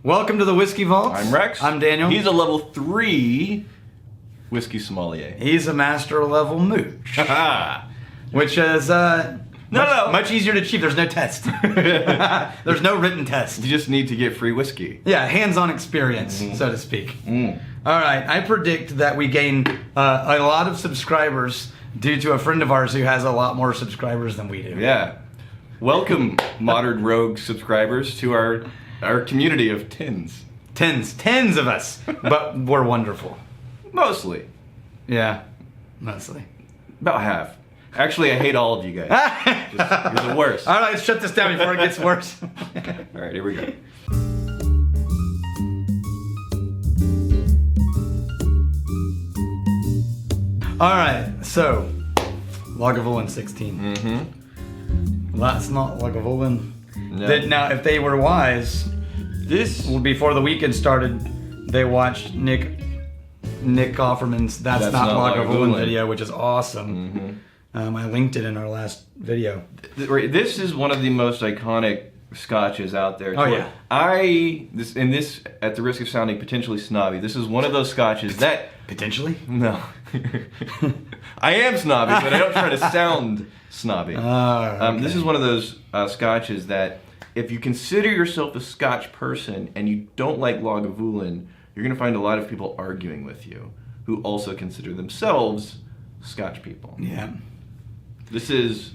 Welcome to the Whiskey Vault. I'm Rex. I'm Daniel. He's a level 3 whiskey sommelier. He's a master level mooch. Which is much easier to achieve. There's no test. There's no written test. You just need to get free whiskey. Yeah, hands-on experience, so to speak. All right, I predict that we gain a lot of subscribers due to a friend of ours who has a lot more subscribers than we do. Yeah. Welcome, Modern Rogue subscribers, to our community of tens. Tens of us, but we're wonderful. Mostly. Yeah, mostly. About half. Actually, I hate all of you guys. You're the worst. All right, let's shut this down before it gets worse. All right, here we go. All right, so Lagavulin 16. Mm-hmm. That's not Lagavulin. No. Now, if they were wise, This... before the weekend started, they watched Nick Offerman's That's Not Lagavulin video, which is awesome. Mm-hmm. I linked it in our last video. This is one of the most iconic scotches out there. Oh, yeah. This, at the risk of sounding potentially snobby, this is one of those scotches that... Potentially? No. I am snobby, but I don't try to sound snobby. Okay. This is one of those scotches that if you consider yourself a Scotch person and you don't like Lagavulin, you're going to find a lot of people arguing with you who also consider themselves Scotch people. Yeah. This is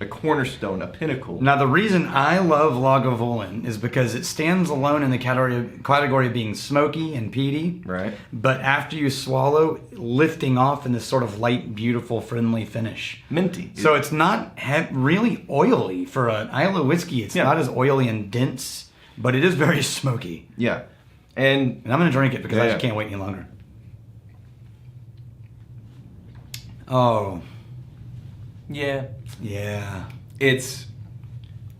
a cornerstone, a pinnacle. Now, the reason I love Lagavulin is because it stands alone in the category of being smoky and peaty. Right. But after you swallow, lifting off in this sort of light, beautiful, friendly finish. Minty. So it's not really oily for an Islay whiskey. It's not as oily and dense, but it is very smoky. Yeah. And I'm going to drink it because I just can't wait any longer. Oh. yeah. Yeah. It's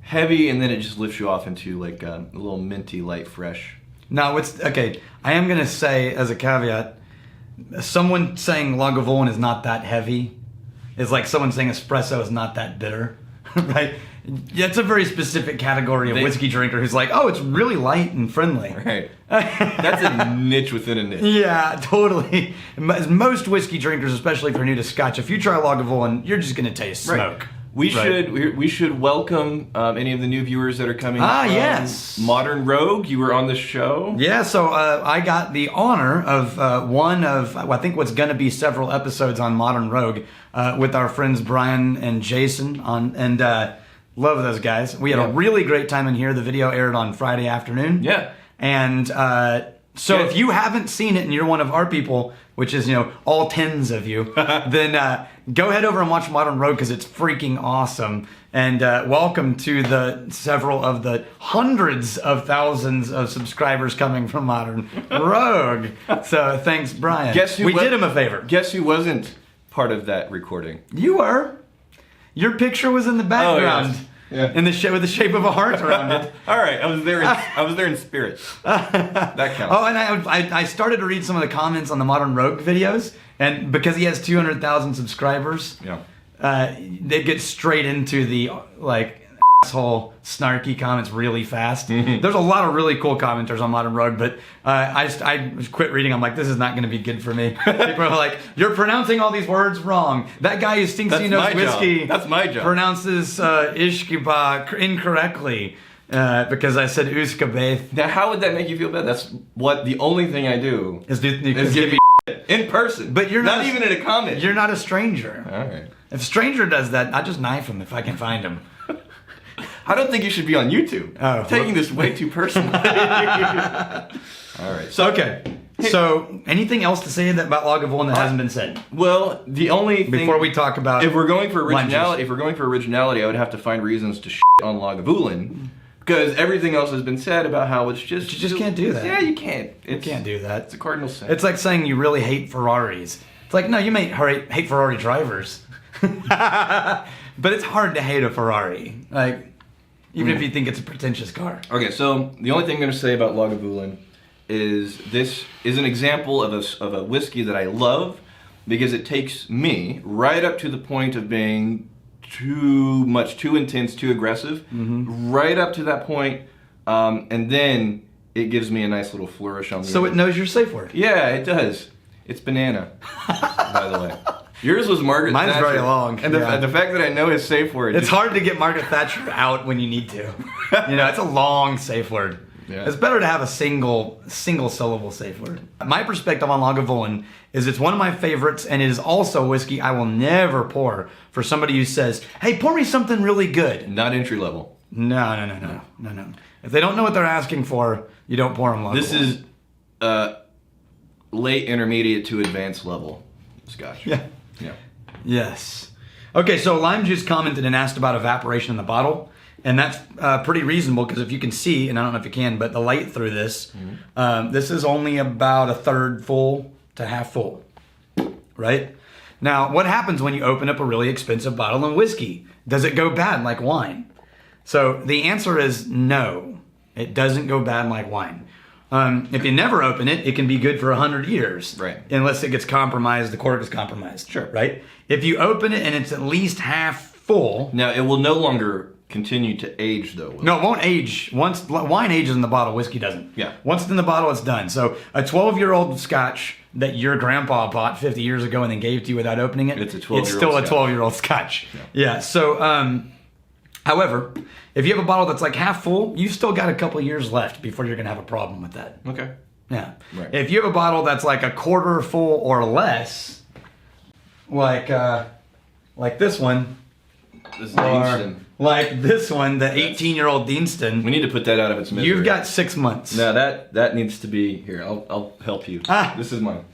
heavy and then it just lifts you off into like a little minty, light, fresh. Now, okay, I am going to say as a caveat, someone saying Lagavulin is not that heavy is like someone saying espresso is not that bitter, right? Yeah, it's a very specific category of whiskey drinker who's like, oh, it's really light and friendly. Right. That's a niche within a niche. Yeah, totally. Most whiskey drinkers, especially if you're new to Scotch, if you try Lagavulin, you're just going to taste smoke. Right. We should welcome any of the new viewers that are coming from yes. Modern Rogue. You were on the show. Yeah, so I got the honor of one of, I think what's going to be several episodes on Modern Rogue with our friends Brian and Jason love those guys. We had a really great time in here. The video aired on Friday afternoon. Yeah. And so if you haven't seen it and you're one of our people, which is, all tens of you, then go head over and watch Modern Rogue because it's freaking awesome. And welcome to the several of the hundreds of thousands of subscribers coming from Modern Rogue. So thanks, Brian. We did him a favor. Guess who wasn't part of that recording? You were. Your picture was in the background. Oh, yes. Yeah. With the shape of a heart around it. All right, I was there in spirit. That counts. Oh, and I started to read some of the comments on the Modern Rogue videos, and because he has 200,000 subscribers, they get straight into the asshole snarky comments really fast. There's a lot of really cool commenters on Modern Rogue, but I quit reading. I'm like, this is not going to be good for me. People are like, you're pronouncing all these words wrong. That guy who thinks he knows whiskey That's my job. pronounces ishkiba incorrectly because I said uskabeth. Now, how would that make you feel bad? That's the only thing I do is give me in person. But you're not even in a comment. You're not a stranger. All right. If a stranger does that, I just knife him if I can find him. I don't think you should be on YouTube. Taking this way too personally. All right. So So, anything else to say about Lagavulin that hasn't been said? Well, the only thing before we talk about if we're going for originality, I would have to find reasons to on Lagavulin because everything else has been said about how it's just you just can't do that. Yeah, you can't. You can't do that. It's a cardinal sin. It's like saying you really hate Ferraris. It's like no, you may hate Ferrari drivers, but it's hard to hate a Ferrari. Even if you think it's a pretentious car. Okay, so the only thing I'm going to say about Lagavulin is this is an example of a whiskey that I love because it takes me right up to the point of being too much, too intense, too aggressive, right up to that point, and then it gives me a nice little flourish on the So end. it knows your safe word. Yeah, it does. It's banana, by the way. Yours was Margaret Mine's Thatcher. very long. And the fact that I know his safe word. It's hard to get Margaret Thatcher out when you need to. It's a long safe word. Yeah. It's better to have a single syllable safe word. My perspective on Lagavulin is it's one of my favorites, and it is also whiskey I will never pour for somebody who says, "Hey, pour me something really good." Not entry level. No. If they don't know what they're asking for, you don't pour them Lagavulin. This is late intermediate to advanced level Scotch. Yeah. Yeah. Yes. Okay, so Lime Juice commented and asked about evaporation in the bottle. And that's pretty reasonable because if you can see, and I don't know if you can, but the light through this, this is only about a third full to half full, right? Now, what happens when you open up a really expensive bottle of whiskey? Does it go bad like wine? So the answer is no. It doesn't go bad like wine. If you never open it, it can be good for 100 years. Right. Unless it gets compromised, the cork is compromised. Sure. Right? If you open it and it's at least half full. Now, it will no longer continue to age, though. No, it won't age. Once wine ages in the bottle, whiskey doesn't. Yeah. Once it's in the bottle, it's done. So a 12-year-old Scotch that your grandpa bought 50 years ago and then gave to you without opening it, It's a 12-year-old still a Scotch. 12-year-old Scotch. Yeah. So, however, if you have a bottle that's like half full, you've still got a couple of years left before you're going to have a problem with that. Okay. Yeah. Right. If you have a bottle that's like a quarter full or less, like this one, This is or Deanston. like this one, the 18-year-old Deanston, We need to put that out of its misery. you've got 6 months. No, that needs to be here. I'll help you. This is mine.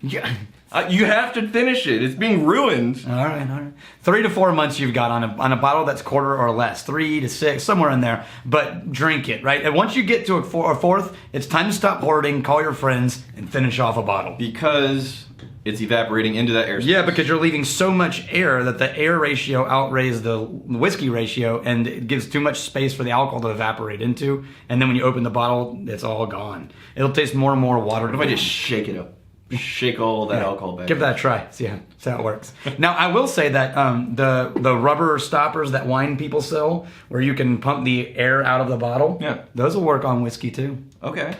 Yeah. You have to finish it. It's being ruined. All right. 3 to 4 months you've got on a bottle that's quarter or less. 3 to 6, somewhere in there. But drink it, right? And once you get to a fourth, it's time to stop hoarding, call your friends, and finish off a bottle. Because it's evaporating into that air. Yeah, because you're leaving so much air that the air ratio outweighs the whiskey ratio, and it gives too much space for the alcohol to evaporate into. And then when you open the bottle, it's all gone. It'll taste more and more watered What if I down. just shake it up? Shake all that alcohol back. Give that a try. See how it works. Now, I will say that the rubber stoppers that wine people sell, where you can pump the air out of the bottle, Yeah. those will work on whiskey too. Okay.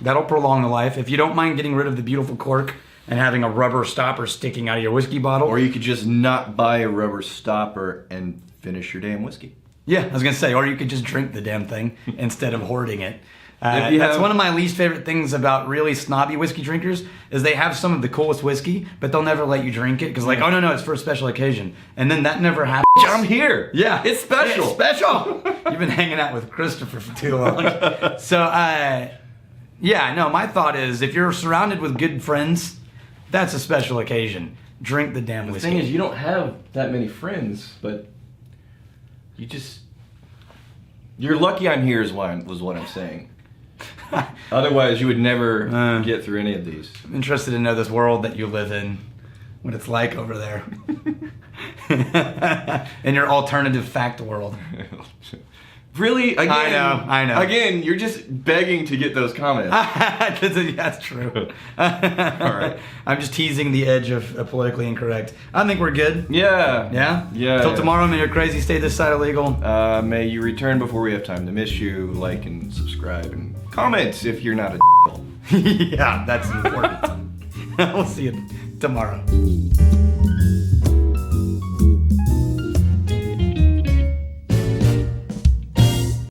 That'll prolong the life. If you don't mind getting rid of the beautiful cork and having a rubber stopper sticking out of your whiskey bottle. Or you could just not buy a rubber stopper and finish your damn whiskey. Yeah, I was going to say, or you could just drink the damn thing instead of hoarding it. If you That's have- one of my least favorite things about really snobby whiskey drinkers is they have some of the coolest whiskey, but they'll never let you drink it because like, oh no, it's for a special occasion. And then that never happens. I'm here. Yeah. It's special. It's special. You've been hanging out with Christopher for too long. So, my thought is if you're surrounded with good friends, that's a special occasion. Drink the damn The whiskey. thing is, you don't have that many friends, but you're lucky I'm here was what I'm saying. Otherwise, you would never get through any of these. I'm interested to know this world that you live in, what it's like over there. In your alternative fact world. Really? Again, I know. Again, you're just begging to get those comments. That's true. All right. I'm just teasing the edge of politically incorrect. I think we're good. Yeah. Yeah? Yeah. Till tomorrow, may your crazy stay this side illegal. May you return before we have time to miss you. Like and subscribe and comment if you're not a Yeah, that's important. We'll see you tomorrow.